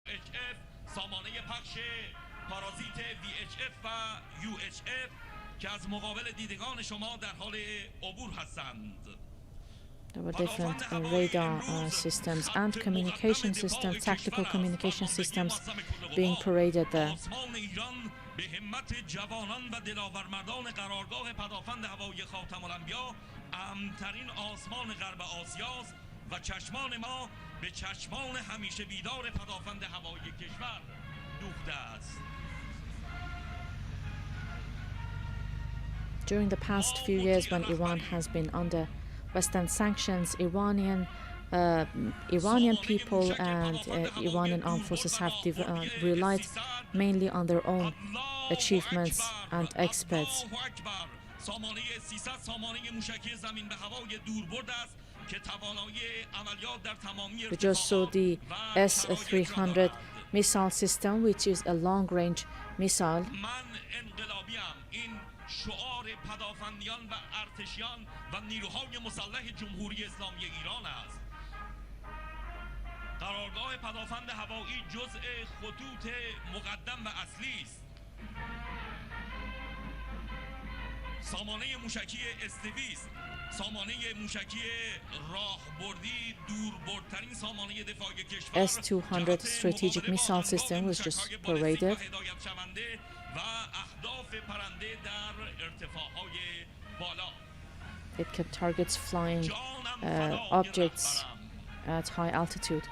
VHF سامانه پخش پارازیت VHF و UHF که از مقابل دیدگان شما در حال عبور هستند. There were different radar systems and communication systems, tactical communication systems being paraded there. آسمان ایران به همت جوانان و دلاورمردان قرارگاه پدافند هوایی خاتم الانبیا امن‌ترین آسمان غرب آسیاست و چشمان ما به چشمان همیشه بیدار پدافند هوایی کشور دوخته است. During the past few years, when Iran has been under Western sanctions, Iranian people and Iranian armed forces have relied mainly on their own achievements and experts. We just saw the S-300 missile system, which is a long-range missile. شعار پدافندیان و ارتشیان و نیروهای مسلح جمهوری اسلامی ایران است. قرارگاه پدافند هوایی جزء خطوط مقدم و اصلی است. سامانه موشکی استویست، سامانه موشکی راهبردی دوربردترین سامانه دفاع کشور S-200 strategic missile system was just paraded. It kept targets flying objects at high altitude.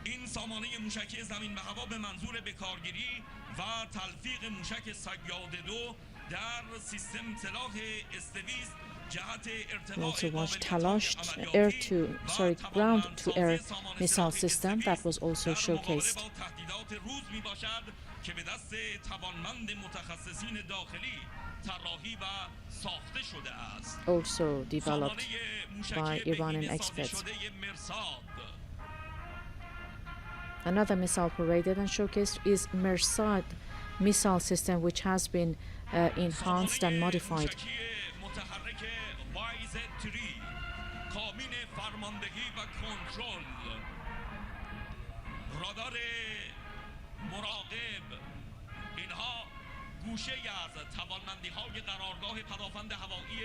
این سامانه موشکی زمین به هوا به منظور بکارگیری و تلفیق موشک صیاد 2 در سیستم سلاح استویز جهت We also ارتقاء watched Talosh ground-to-air missile system that was also showcased. تهدیدات روز می باشد که به دست توانمند متخصصین داخلی طراحی و ساخته شده است. Also developed by Iranian experts. Another missile paraded and showcased is Mersad missile system, which has been enhanced and modified. گوشه از توانمندی‌های قرارگاه پدافند هوایی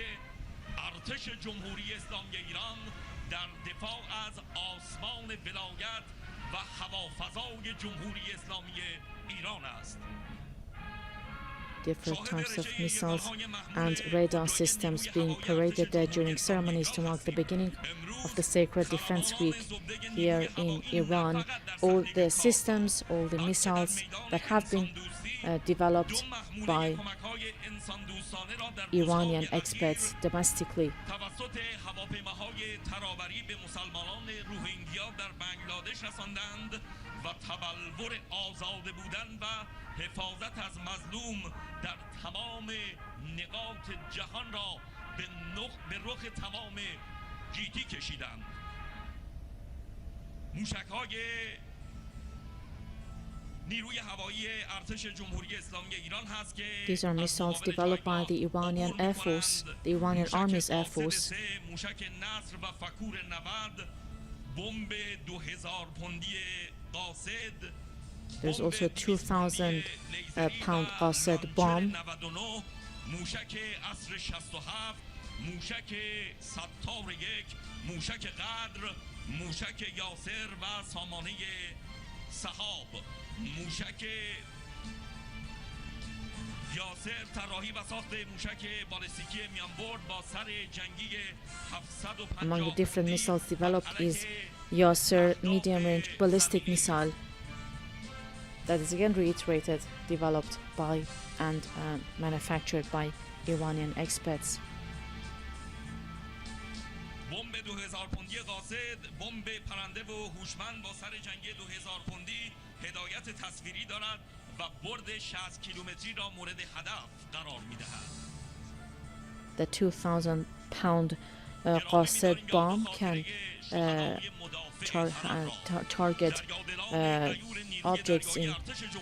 ارتش جمهوری اسلامی ایران در دفاع از آسمان ولایت و هوافضای جمهوری اسلامی ایران است. Different types of missiles and radar systems being paraded there during ceremonies to mark the beginning of the Sacred Defense Week here in Iran. All the systems, all the missiles that have been developed by Iranian experts domestically. و تبلور آزاده بودن و حفاظت از مظلوم در تمام نقاط جهان را به رخ تمام گیتی کشیدند. موشک‌های نیروی هوایی ارتش جمهوری اسلامی ایران هست که These are missiles developed by the Iranian Air Force, the Iranian Army's Air Force. موشک نصر و فکور 90 بمب 2000 پوندی قاصد. There's also a 2,000 pound Qassed bomb. موشک عصر 67 موشک ستار 1 موشک قدر موشک یاسر و سامانه سحاب. موشک یاسر طراحی و ساخت موشک بالستیکی میانبرد با سر جنگی 750. Among the different missiles developed is Yasser medium-range ballistic missile that is again reiterated, developed by and manufactured by Iranian experts. بمب 2000 پوندی قاصد بمب پرنده و هوشمند با سر جنگی 2000 پوندی هدایت تصویری دارد و برد 60 کیلومتری را مورد هدف قرار می‌دهد. The 2,000 pound Qassed bomb can target objects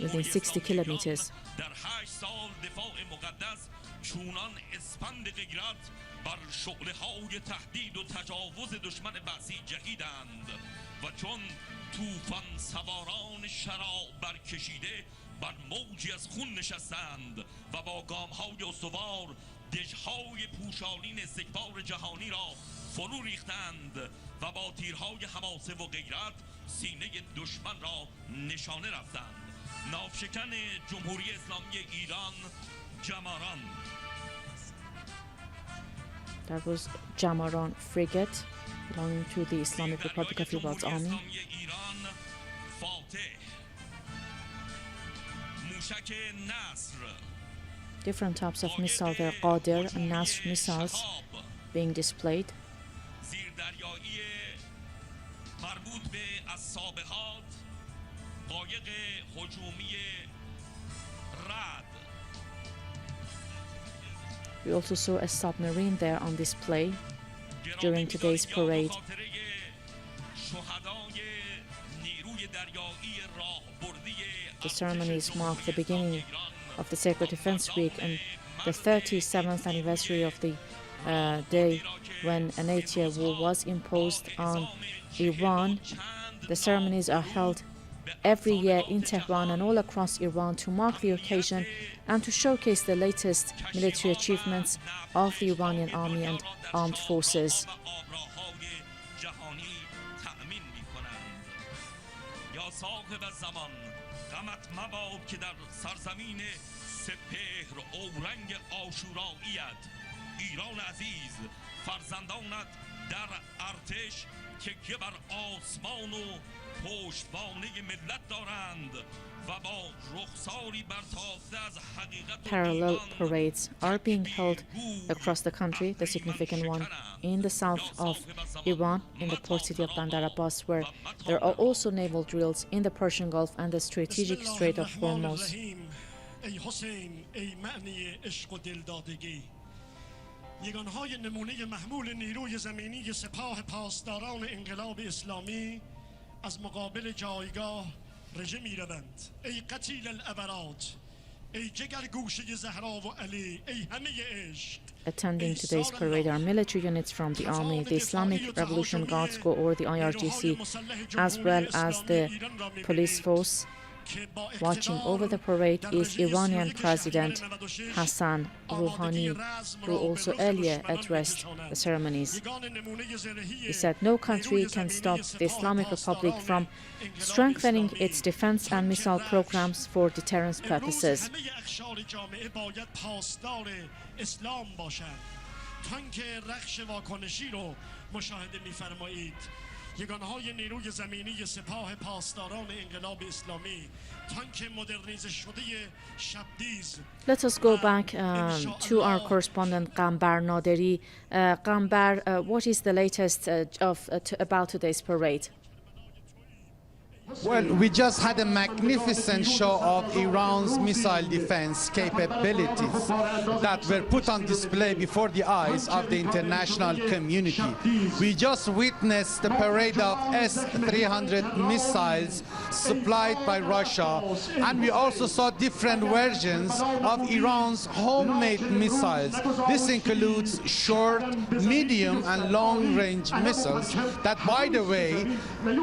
within 60 kilometers. در 8 سال دفاع مقدس چونان اسپند غیرت بر شعله های تهدید و تجاوز دشمن بعثی جهیدند و چون طوفان سواران شراب برکشیده بر موجی از خون نشستند و با گام های استوار دژهای پوشالین استکبار جهانی را فرو ریختند و با تیرهای حماسه و غیرت سینه دشمن را نشانه رفتند. ناوشکن جمهوری اسلامی ایران جماران. That was Jamaran frigate belonging to the Islamic Republic of Iran's army. Different types of missiles, there are Qadir and Nasr missiles being displayed. We also saw a submarine there on display during today's parade. The ceremonies mark the beginning of the Sacred Defense Week and the 37th anniversary of the day when an 8-year war was imposed on Iran. The ceremonies are held every year in Tehran and all across Iran to mark the occasion and to showcase the latest military achievements of the Iranian army and armed forces. Parallel parades are being held across the country, the significant one in the south of Iran, in the port city of Bandar Abbas, where there are also naval drills in the Persian Gulf and the strategic Strait of Hormuz. یگانهای نمونه محمول نیروی زمینی سپاه پاسداران انقلاب اسلامی از مقابل جایگاه رژه می روند. ای قتیل الابرات، ای جگر گوشه زهرا و علی، ای همه عشق. Attending today's parade are military units from the army, the Islamic Revolution Guards Corps or the IRGC, as well as the police force. Watching over the parade is Iranian President Hassan Rouhani, who also earlier addressed the ceremonies. He said no country can stop the Islamic Republic from strengthening its defense and missile programs for deterrence purposes. یگانهای نیروی زمینی سپاه پاسداران انقلاب اسلامی تانک مدرنیزه شده شبدیز. Let us go back to our correspondent Qambar Naderi. Qambar, what is the latest about today's parade? Well, we just had a magnificent show of Iran's missile defense capabilities that were put on display before the eyes of the international community. We just witnessed the parade of S-300 missiles supplied by Russia, and we also saw different versions of Iran's homemade missiles. This includes short, medium, and long-range missiles that, by the way,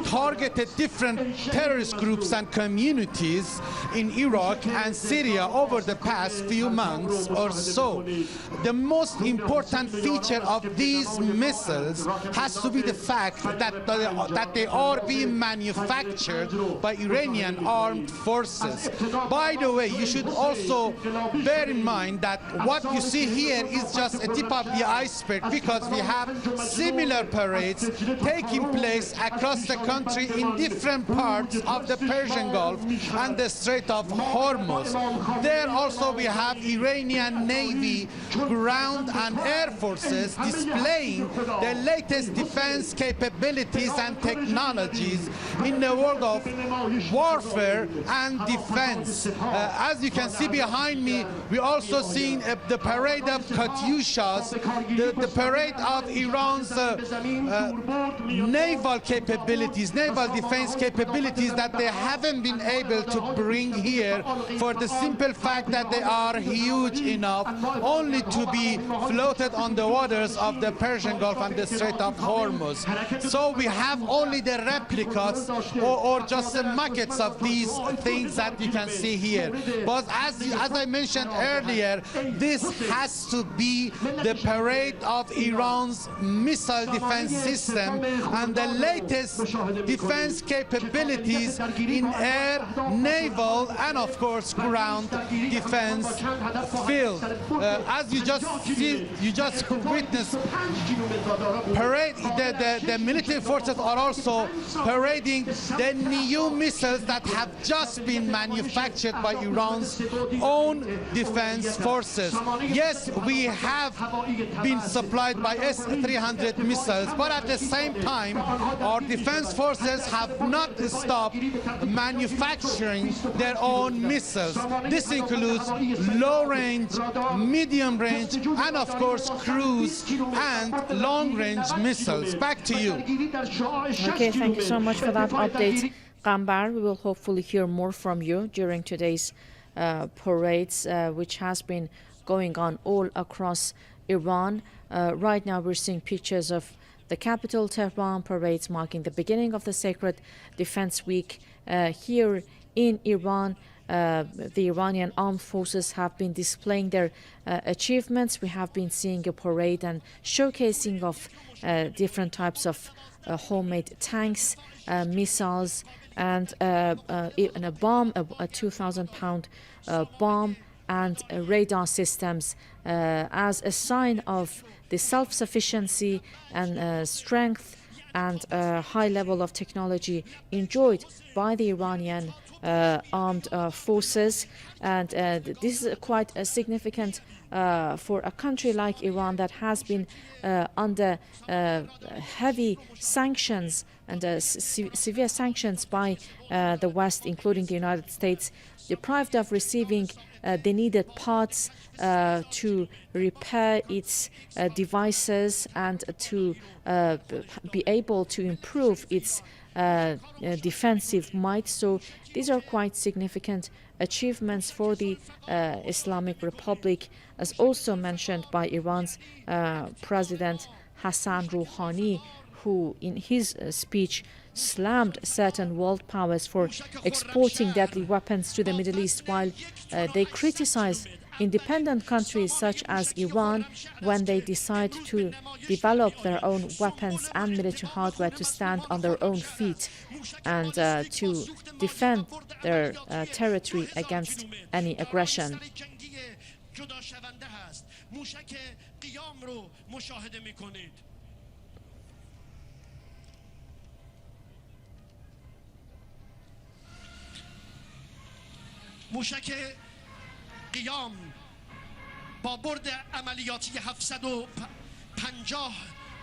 targeted different terrorist groups and communities in Iraq and Syria over the past few months or so. The most important feature of these missiles has to be the fact that they are being manufactured by Iranian armed forces. By the way, you should also bear in mind that what you see here is just a tip of the iceberg, because we have similar parades taking place across the country in different parts of the Persian Gulf and the Strait of Hormuz. There also we have Iranian Navy, ground and air forces displaying the latest defense capabilities and technologies in the world of warfare and defense. As you can see behind me, we also seen the parade of Katyushas, the parade of Iran's naval capabilities, naval defense capabilities capabilities that they haven't been able to bring here for the simple fact that they are huge enough only to be floated on the waters of the Persian Gulf and the Strait of Hormuz. So we have only the replicas or just the maquettes of these things that you can see here. But as I mentioned earlier, this has to be the parade of Iran's missile defense system and the latest defense capabilities in air, naval, and of course ground defense field. As you just witnessed, the military forces are also parading the new missiles that have just been manufactured by Iran's own defense forces. Yes, we have been supplied by S-300 missiles, but at the same time, our defense forces have not stopped manufacturing their own missiles. This includes low-range, medium-range, and of course cruise and long-range missiles. Back to you. Okay, thank you so much for that update, Qambar. We will hopefully hear more from you during today's parades, which has been going on all across Iran. Right now we're seeing pictures of the capital, Tehran, parades marking the beginning of the Sacred Defense Week. Here in Iran, the Iranian armed forces have been displaying their achievements. We have been seeing a parade and showcasing of different types of homemade tanks, missiles, and even a bomb, a 2,000-pound bomb, and radar systems as a sign of the self-sufficiency and strength and high level of technology enjoyed by the Iranian armed forces. And this is quite significant for a country like Iran that has been under heavy sanctions and severe sanctions by the West, including the United States, deprived of receiving the needed parts to repair its devices and to be able to improve its defensive might. So these are quite significant achievements for the Islamic Republic, as also mentioned by Iran's President Hassan Rouhani, who in his speech slammed certain world powers for exporting deadly weapons to the Middle East, while they criticize independent countries such as Iran when they decide to develop their own weapons and military hardware to stand on their own feet and to defend their territory against any aggression. موشک قیام با برد عملیاتی 750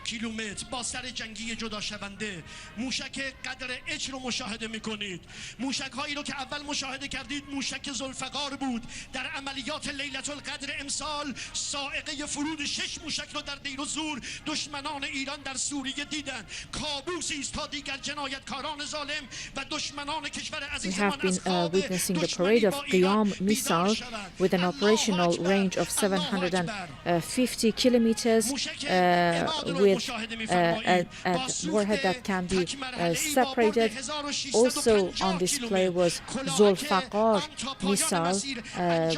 کیلومتر با سر جنگی جدا شونده، موشک قدر اچ رو مشاهده میکنید. موشک هایی رو که اول مشاهده کردید موشک ذوالفقار بود. در عملیات لیلة القدر امسال صاعقه فرود 6 موشک رو در دیر و زور دشمنان ایران در سوریه دیدن. کابوسی است تا دیگر جنایتکاران ظالم و دشمنان کشور عزیزمان از خواب witnessing the parade of Qiyam missile with an operational range of 750 kilometers with a warhead that can be separated. Also on display was Zulfaqar missile,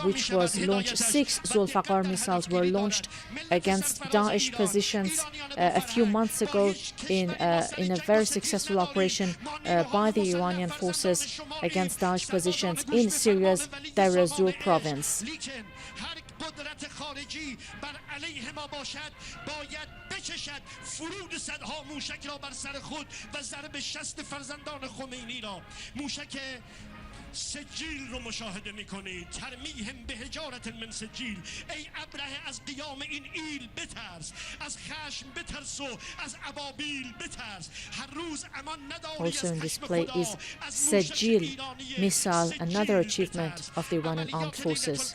which was launched. 6 Zulfaqar missiles were launched against Daesh positions a few months ago in a very successful operation by the Iranian forces against Daesh positions in Syria's Deir ez-Zor province. قدرت خارجی بر علیه ما باشد باید بکشد فرود صدها موشک را بر سر خود و ضرب شست فرزندان خمینی را. موشک سجیل رو مشاهده میکنید. ترمیهم به حجارت من سجیل. ای ابره از قیام این ایل بترس، Also in display is Sejil missile, another achievement of the Iranian armed forces.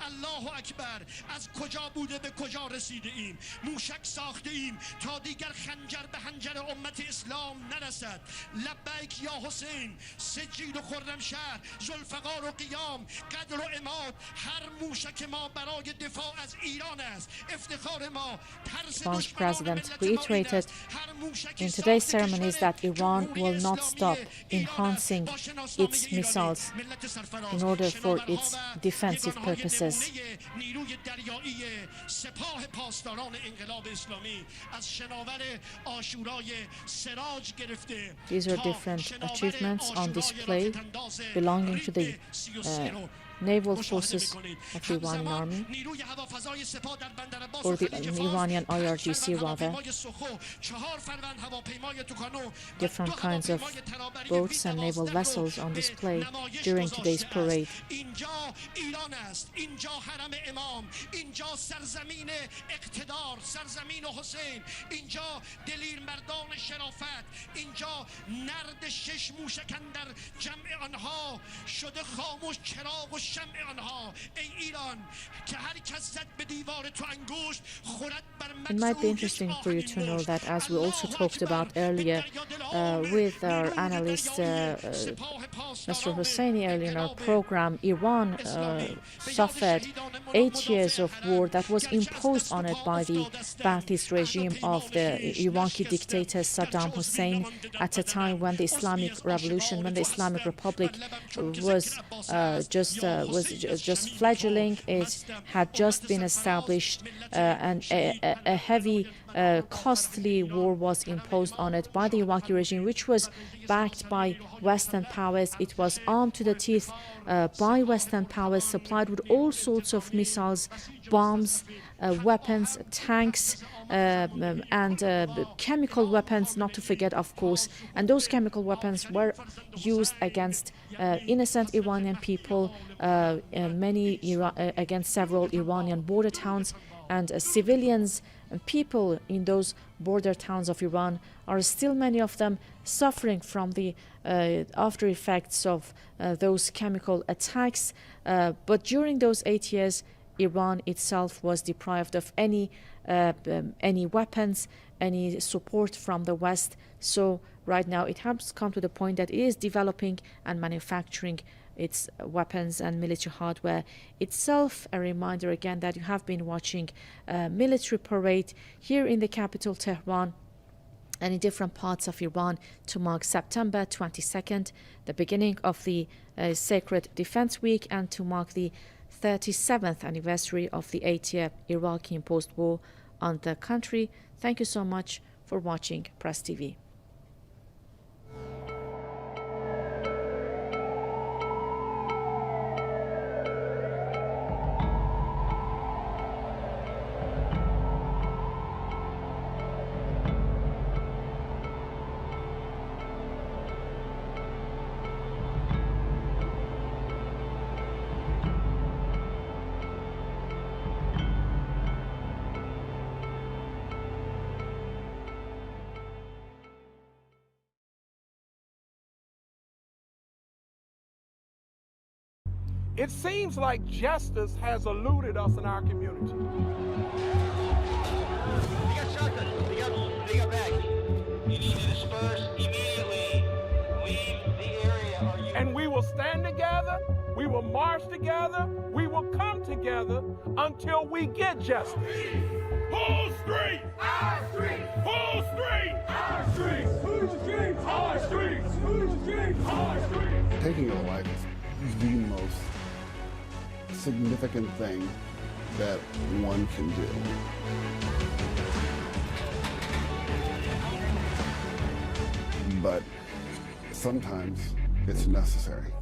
الله اکبر از کجا بوده به کجا رسیده ایم موشک ساخته ایم تا دیگر خنجر به حنجر امت اسلام نرسد لبیک یا حسین سجید و خرمشهر ذوالفقار و قیام قدر و عماد هر موشک ما برای دفاع از ایران است افتخار ما Iran's president reiterated in today's ceremonies that Iran will not stop enhancing its missiles in order for its defensive purposes. These are different achievements on display belonging to the naval forces of the Iranian army, or the Iranian IRGC rather. Different kinds of boats and naval vessels on display during today's parade. It might be interesting for you to know that, as we also talked about earlier with our analyst Mr. Hosseini earlier in our program, Iran suffered 8 years of war that was imposed on it by the Ba'athist regime of the Iraqi dictator Saddam Hussein at a time when the Islamic Revolution, when the Islamic Republic was just fledgling. It had just been established, and a heavy, costly war was imposed on it by the Iraqi regime, which was backed by Western powers. It was armed to the teeth by Western powers, supplied with all sorts of missiles, bombs, weapons, tanks, and chemical weapons, not to forget, of course. And those chemical weapons were used against innocent Iranian people, against several Iranian border towns, and civilians and people in those border towns of Iran are still, many of them, suffering from the after effects of those chemical attacks. But during those 8 years, Iran itself was deprived of any weapons, any support from the West. So right now it has come to the point that it is developing and manufacturing its weapons and military hardware itself. A reminder again that you have been watching a military parade here in the capital Tehran and in different parts of Iran to mark September 22nd, the beginning of the Sacred Defense Week, and to mark the 37th anniversary of the 8-year Iraqi imposed war on the country. Thank you so much for watching Press TV. It seems like justice has eluded us in our community. They got shotguns. They got bags. You need to disperse immediately. Leave the area. And we will stand together. We will march together. We will come together until we get justice. Full street! Our street! Full street! Our street! Who's street? Our street! Who's street? Our street! Taking a life is the most significant thing that one can do. But sometimes it's necessary.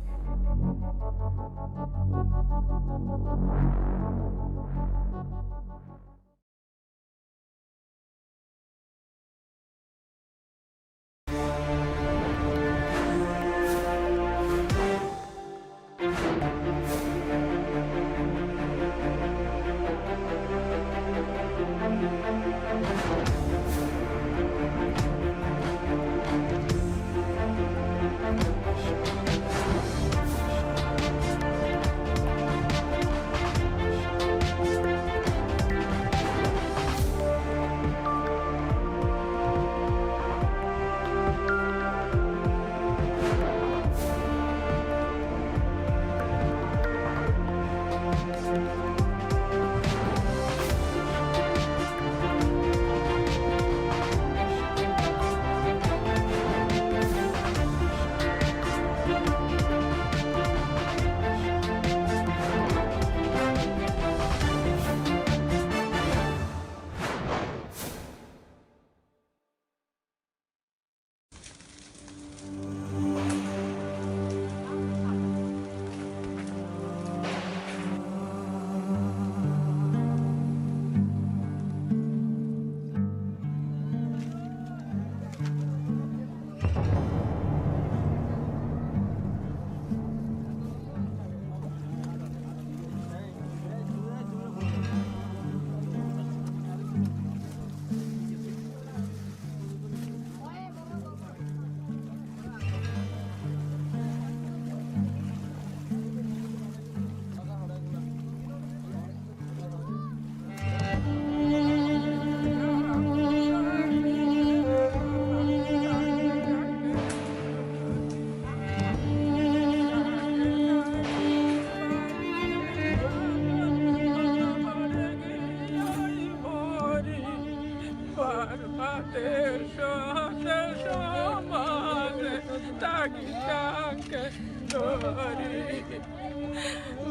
داری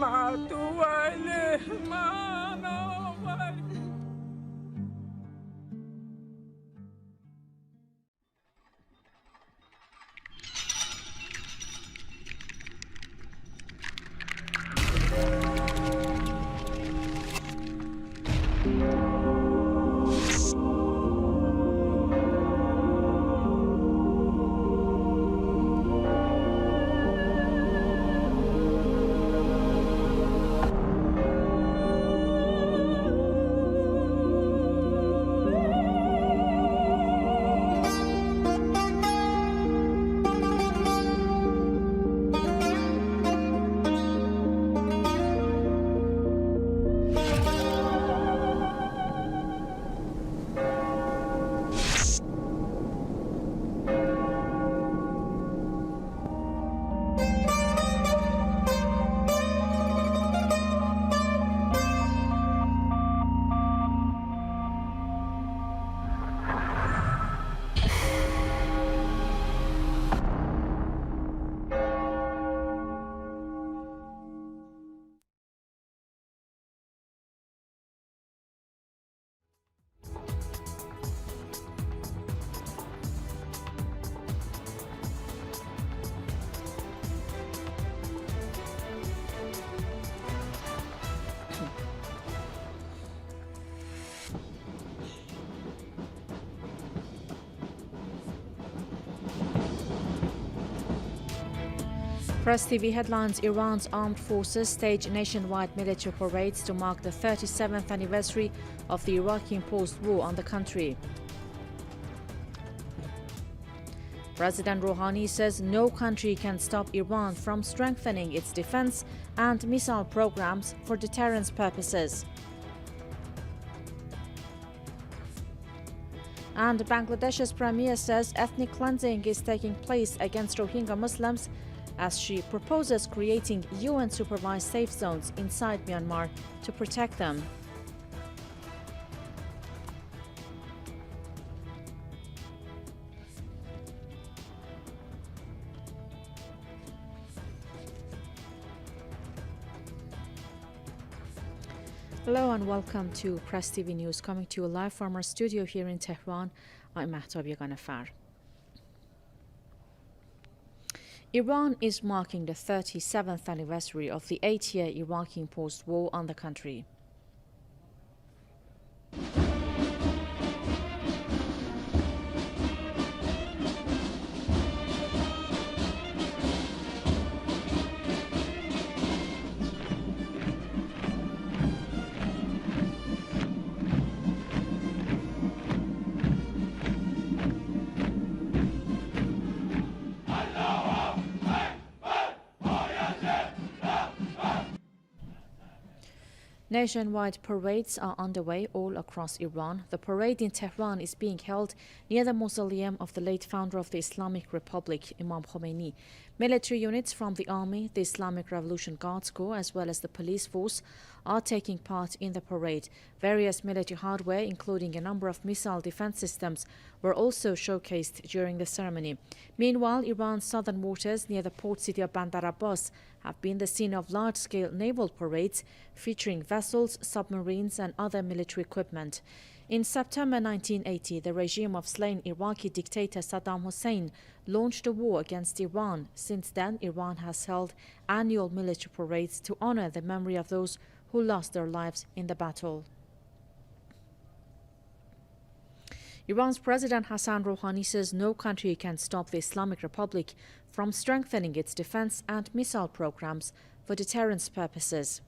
معطوله مناوری Press TV headlines: Iran's armed forces stage nationwide military parades to mark the 37th anniversary of the Iraqi-imposed war on the country. President Rouhani says no country can stop Iran from strengthening its defense and missile programs for deterrence purposes. And Bangladesh's premier says ethnic cleansing is taking place against Rohingya Muslims as she proposes creating UN-supervised safe zones inside Myanmar to protect them. Hello and welcome to Press TV News, coming to you live from our studio here in Tehran. I'm Mahtab Yaganafar. Iran is marking the 37th anniversary of the 8-year Iraqi-imposed war on the country. Nationwide parades are underway all across Iran. The parade in Tehran is being held near the mausoleum of the late founder of the Islamic Republic, Imam Khomeini. Military units from the army, the Islamic Revolution Guards Corps, as well as the police force are taking part in the parade. Various military hardware, including a number of missile defense systems, were also showcased during the ceremony. Meanwhile, Iran's southern waters near the port city of Bandar Abbas have been the scene of large-scale naval parades featuring vessels, submarines and other military equipment. In September 1980, the regime of slain Iraqi dictator Saddam Hussein launched a war against Iran. Since then, Iran has held annual military parades to honor the memory of those who lost their lives in the battle. Iran's President Hassan Rouhani says no country can stop the Islamic Republic from strengthening its defense and missile programs for deterrence purposes.